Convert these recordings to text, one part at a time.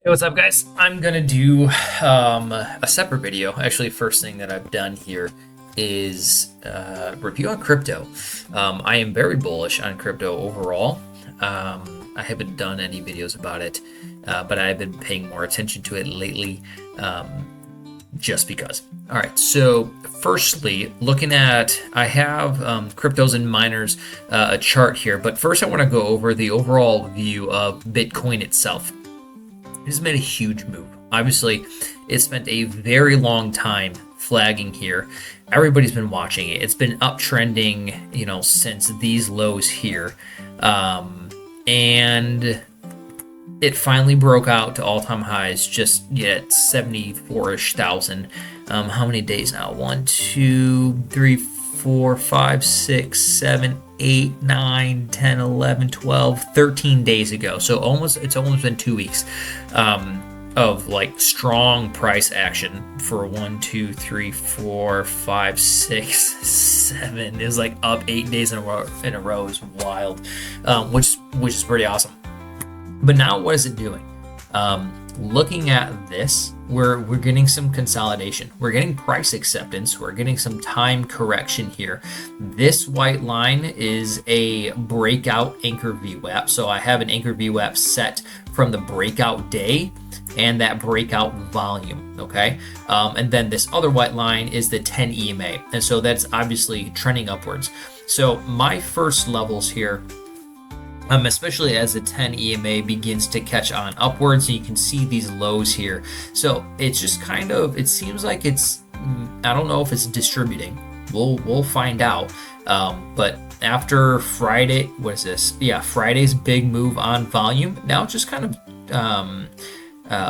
Hey, what's up, guys? I'm gonna do a separate video. Actually, first thing that I've done here is review on crypto. I am very bullish on crypto overall. I haven't done any videos about it, but I've been paying more attention to it lately, just because. All right, so firstly, looking at, I have cryptos and miners, a chart here, but first I want to go over the overall view of Bitcoin itself. It's made a huge move. Obviously, it spent a very long time flagging here. Everybody's been watching it. It's been uptrending, since these lows here. And it finally broke out to all-time highs just at 74-ish thousand. How many days now? 1, 2, 3, 4, 5, 6, 7, 8, 9, 10, 11, 12, 13 days ago. So it's almost been 2 weeks of like strong price action for 1, 2, 3, 4, 5, 6, 7. It was like up 8 days in a row. It was wild, which is pretty awesome. But now what is it doing? Looking at this, we're getting some consolidation. We're getting price acceptance. We're getting some time correction here. This white line is a breakout anchor VWAP. So I have an anchor VWAP set from the breakout day and that breakout volume, okay? And then this other white line is the 10 EMA. And so that's obviously trending upwards. So my first levels here, especially as the 10 EMA begins to catch on upwards, so you can see these lows here. So it's just kind of, it seems like it's, I don't know if it's distributing. We'll find out. But after Friday, what is this? Yeah, Friday's big move on volume. Now it's just kind of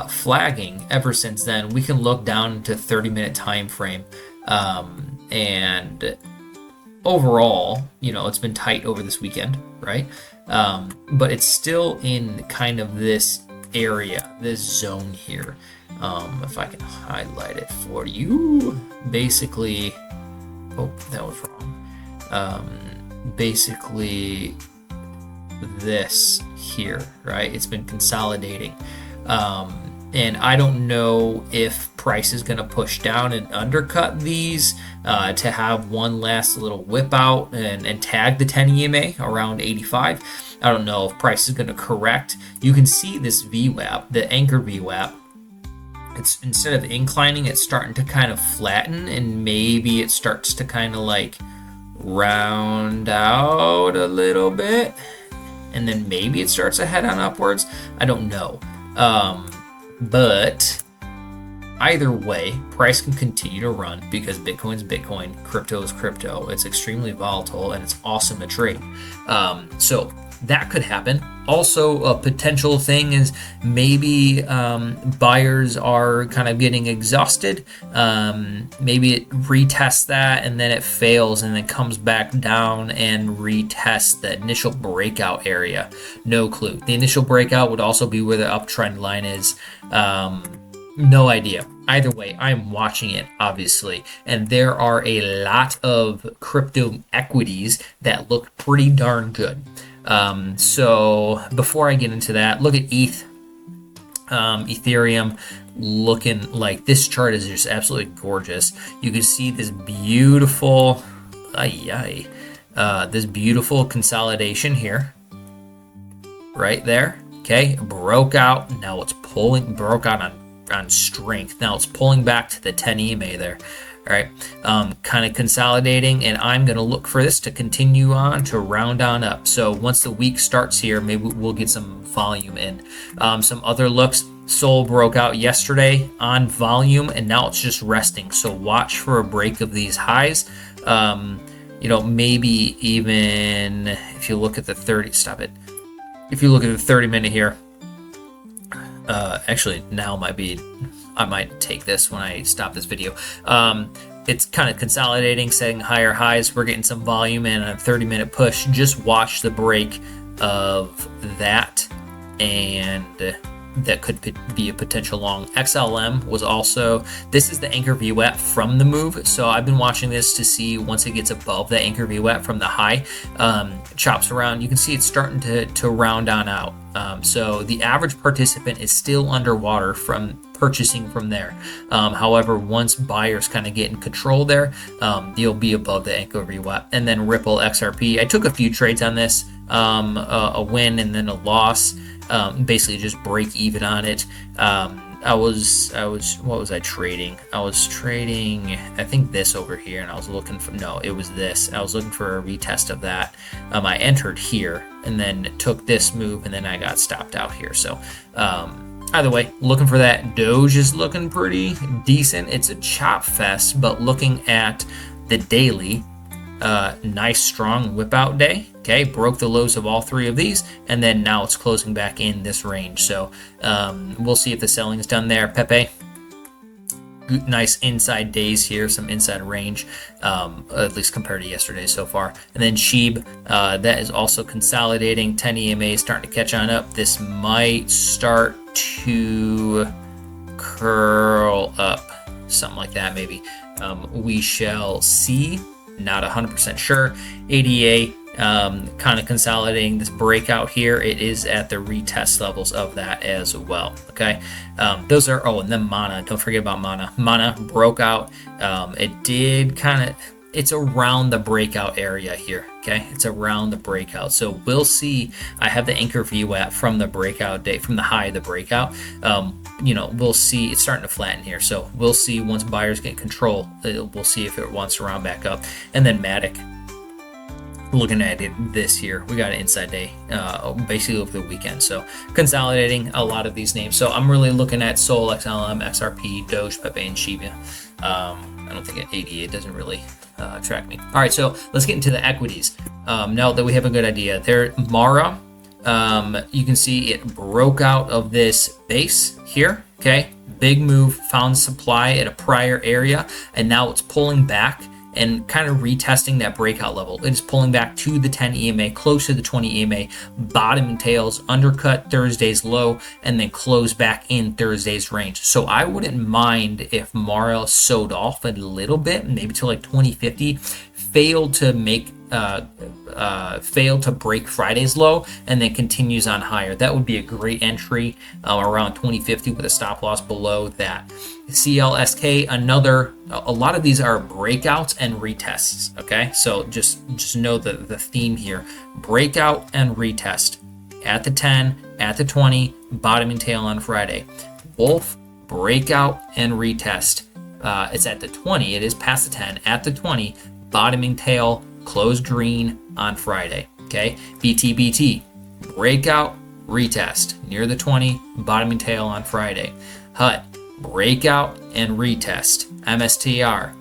flagging ever since then. We can look down to 30-minute time frame, and overall, it's been tight over this weekend, right? But it's still in kind of this area, this zone here. If I can highlight it for you, basically, oh, that was wrong. Basically this here, right? It's been consolidating. And I don't know if price is going to push down and undercut these to have one last little whip out and tag the 10 EMA around 85. I don't know if price is going to correct. You can see this VWAP, the anchor VWAP. It's, instead of inclining, it's starting to kind of flatten, and maybe it starts to kind of like round out a little bit, and then maybe it starts to head on upwards. I don't know. But either way, price can continue to run because Bitcoin's Bitcoin, crypto is crypto. It's extremely volatile and it's awesome to trade. So that could happen. Also, a potential thing is maybe buyers are kind of getting exhausted. Maybe it retests that and then it fails and then comes back down and retests the initial breakout area. No clue. The initial breakout would also be where the uptrend line is. No idea. Either way, I'm watching it, obviously. And there are a lot of crypto equities that look pretty darn good. So before I get into that, look at ETH, Ethereum, looking like this chart is just absolutely gorgeous. You can see this beautiful, this beautiful consolidation here, right there. Okay, broke out. Now it's pulling, broke out on strength. Now it's pulling back to the 10 EMA there. All right, kind of consolidating, and I'm going to look for this to continue on to round on up. So once the week starts here, maybe we'll get some volume in. Some other looks, Sol broke out yesterday on volume, and now it's just resting. So watch for a break of these highs. Maybe even if you look at the 30, stop it. If you look at the 30-minute here, actually now might be, I might take this when I stop this video. It's kind of consolidating, setting higher highs. We're getting some volume in a 30-minute push. Just watch the break of that, and that could be a potential long. XLM was also, this is the anchor VWAP from the move. So I've been watching this to see once it gets above the anchor VWAP from the high, chops around. You can see it's starting to round on out. So the average participant is still underwater from purchasing from there. However, once buyers kind of get in control there, you'll be above the anchor VWAP. And then Ripple XRP, I took a few trades on this, a win and then a loss, basically just break even on it. What was I trading? I was trading, I think this over here, and I was looking for, no, it was this. I was looking for a retest of that. I entered here and then took this move, and then I got stopped out here. So, either way, looking for that. Doge is looking pretty decent. It's a chop fest, but looking at the daily, nice strong whip out day. Okay, broke the lows of all three of these, and then now it's closing back in this range. So we'll see if the selling is done there. Pepe, nice inside days here, some inside range, at least compared to yesterday so far. And then SHIB, that is also consolidating. 10 EMA is starting to catch on up. This might start to curl up, something like that maybe. We shall see. Not 100% sure. ADA kind of consolidating this breakout here. It is at the retest levels of that as well. Okay, those are, oh, and then Mana, don't forget about Mana broke out. It did kind of, it's around the breakout area here. Okay, it's around the breakout, so we'll see. I have the anchor VWAP from the breakout day, from the high of the breakout. We'll see it's starting to flatten here, so we'll see once buyers get control. We'll see if it wants to round back up. And then Matic, looking at it this here, we got an inside day basically over the weekend, so consolidating a lot of these names. So I'm really looking at Sol, XLM, XRP, Doge, Pepe, and Shiba. I don't think ADA doesn't really track me. All right, so let's get into the equities. Now that we have a good idea there, Mara, you can see it broke out of this base here. Okay, big move, found supply at a prior area, and now it's pulling back and kind of retesting that breakout level. It is pulling back to the 10 EMA, close to the 20 EMA, bottom and tails, undercut Thursday's low, and then close back in Thursday's range. So I wouldn't mind if Mara sold off a little bit, maybe to like 2050, failed to make failed to break Friday's low and then continues on higher. That would be a great entry around 2050 with a stop loss below that. CLSK, another, a lot of these are breakouts and retests. Okay, so just know the theme here: breakout and retest at the 10, at the 20, bottom and tail on Friday. WULF, breakout and retest. It's at the 20, it is past the 10, at the 20, bottoming tail, close green on Friday. Okay, BTBT, breakout, retest near the 20, bottoming tail on Friday. HUT, breakout and retest. MSTR,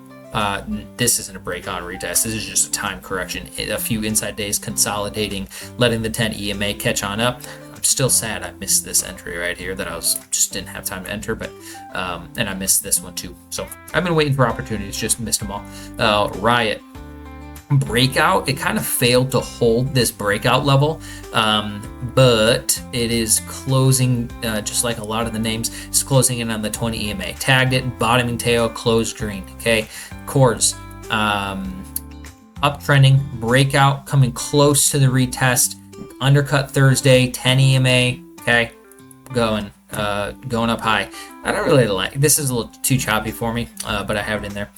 this isn't a breakout and retest, this is just a time correction. A few inside days consolidating, letting the 10 EMA catch on up. I'm still sad I missed this entry right here that I just didn't have time to enter, but and I missed this one too. So I've been waiting for opportunities, just missed them all. Riot, breakout, it kind of failed to hold this breakout level, but it is closing, just like a lot of the names, it's closing in on the 20 EMA. Tagged it, bottoming tail, closed green. Okay, Cores, uptrending, breakout, coming close to the retest, undercut Thursday, 10 EMA. Okay, going up high. I don't really like this, is a little too choppy for me, but I have it in there.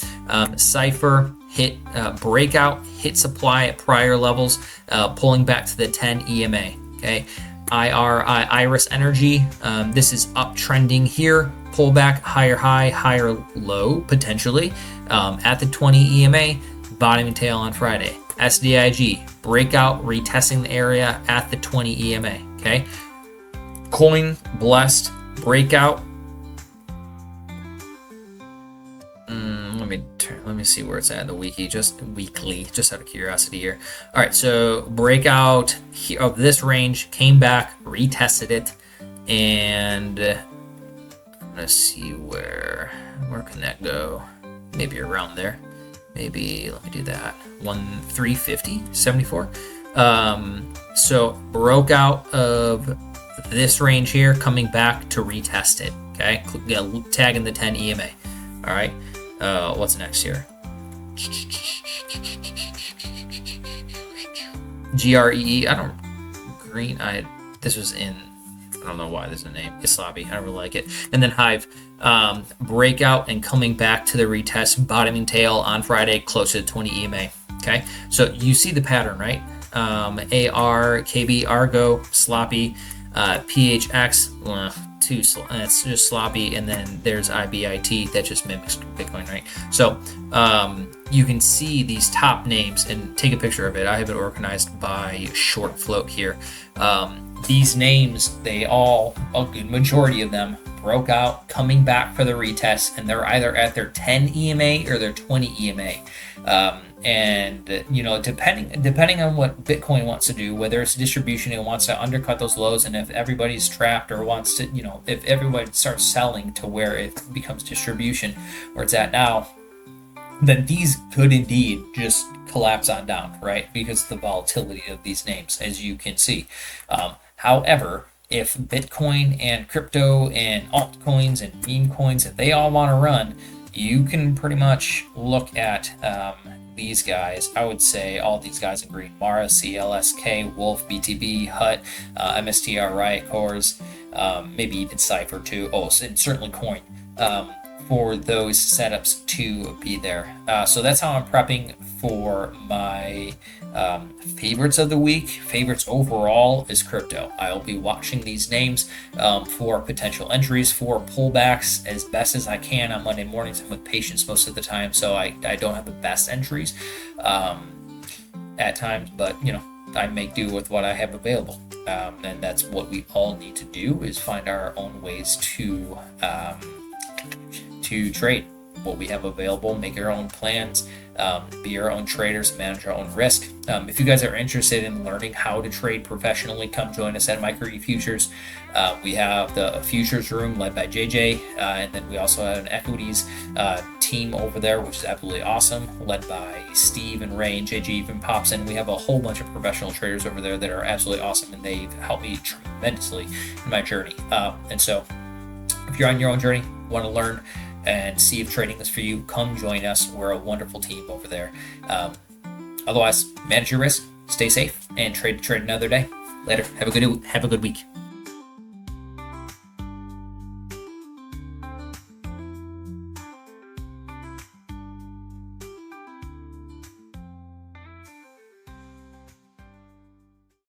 Cypher, hit breakout, hit supply at prior levels, pulling back to the 10 EMA. Okay, Iris Energy, this is uptrending here, pull back, higher high, higher low potentially, at the 20 EMA, bottoming tail on Friday. SDIG, breakout, retesting the area at the 20 EMA. Okay, Coin, blessed, breakout. Let me see where it's at in the weekly, just out of curiosity here. All right, so breakout of this range, came back, retested it, and I'm gonna see where can that go? Maybe around there. Maybe let me do that. 350.74. So broke out of this range here, coming back to retest it. Okay, tagging the 10 EMA. All right. What's next here? GREE. This was in, I don't know why there's a name, Islabi. I don't really like it. And then Hive, breakout and coming back to the retest, bottoming tail on Friday, close to 20 EMA. Okay, so you see the pattern, right? AR, KB, Argo, sloppy, PHX, it's just sloppy, and then there's IBIT that just mimics Bitcoin, right? So you can see these top names and take a picture of it. I have it organized by short float here. These names, they all, a good majority of them, broke out, coming back for the retest, and they're either at their 10 EMA or their 20 EMA. And you know, depending on what Bitcoin wants to do, whether it's distribution, it wants to undercut those lows, and if everybody's trapped or wants to, you know, if everybody starts selling to where it becomes distribution where it's at now, then these could indeed just collapse on down, right? Because of the volatility of these names, as you can see. However, if Bitcoin and crypto and altcoins and meme coins, if they all want to run, you can pretty much look at these guys. I would say all these guys in green: Mara, CLSK, WULF, BTB, HUT, MSTR, Riot Cores, maybe even Cypher too. Oh, and certainly Coin. For those setups to be there. So that's how I'm prepping for my favorites of the week. Favorites overall is crypto. I'll be watching these names for potential entries, for pullbacks as best as I can on Monday mornings. I'm with patience most of the time, so I don't have the best entries at times, but you know, I make do with what I have available. And that's what we all need to do, is find our own ways to trade what we have available, make our own plans, be our own traders, manage our own risk. If you guys are interested in learning how to trade professionally, come join us at Micro Futures. We have the futures room led by JJ, and then we also have an equities team over there, which is absolutely awesome, led by Steve and Ray, and JJ even pops in. We have a whole bunch of professional traders over there that are absolutely awesome, and they've helped me tremendously in my journey. And so if you're on your own journey, want to learn and see if trading is for you, come join us. We're a wonderful team over there. Otherwise, manage your risk, stay safe, and trade another day. Later. Have a good week.